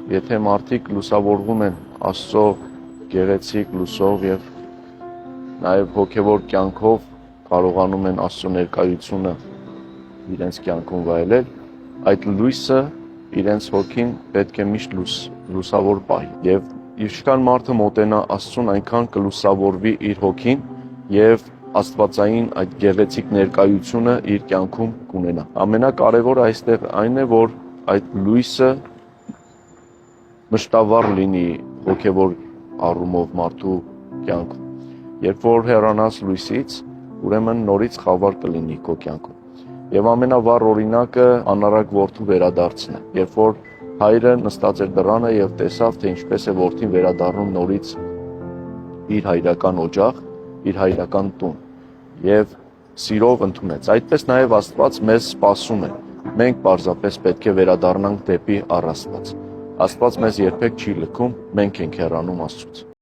եթե մարդիկ լուսավորվում են Աստծո գեղեցիկ լույսով եւ նաեւ հոգեվոր կյանքով կարողանում են Աստծո ներկայությունը իրենց կյանքում վայելել, այդ լույսը իրենց հոգին պետք է միշտ լուսավոր պահի եւ ինչքան մարդը մոտենա Աստծուն, այնքան կլուսավորվի իր հոգին եւ աստվածային այդ գեղեցիկ ներկայությունը իր կյանքում կունենա։ Ամենակարևորը այստեղ այն է, որ այդ լույսը մշտավոր լինի հոգեվոր առումով մարդու կյանքում։ Երբ որ հեռանաս լույսից, ուրեմն նորից խավար կլինի քո կյանքում։ Եվ ամենավառ օրինակը անառակ որդու վերադարձն է, երբ որ հայրը նստած էր դռանը եւ տեսավ, թե ինչպես է որդին վերադառնում նորից իր հայրական օջախ, իր հայրական տուն եւ սիրով ընդունեց։ Այդպես նաեւ Աստված մեզ սպասում է։ Մենք պարզապես պետք է վերադառնանք դեպի առ Աստված։ Աստված մեզ երբեք չի լքում, մենք ենք հեռանում Աստծուց։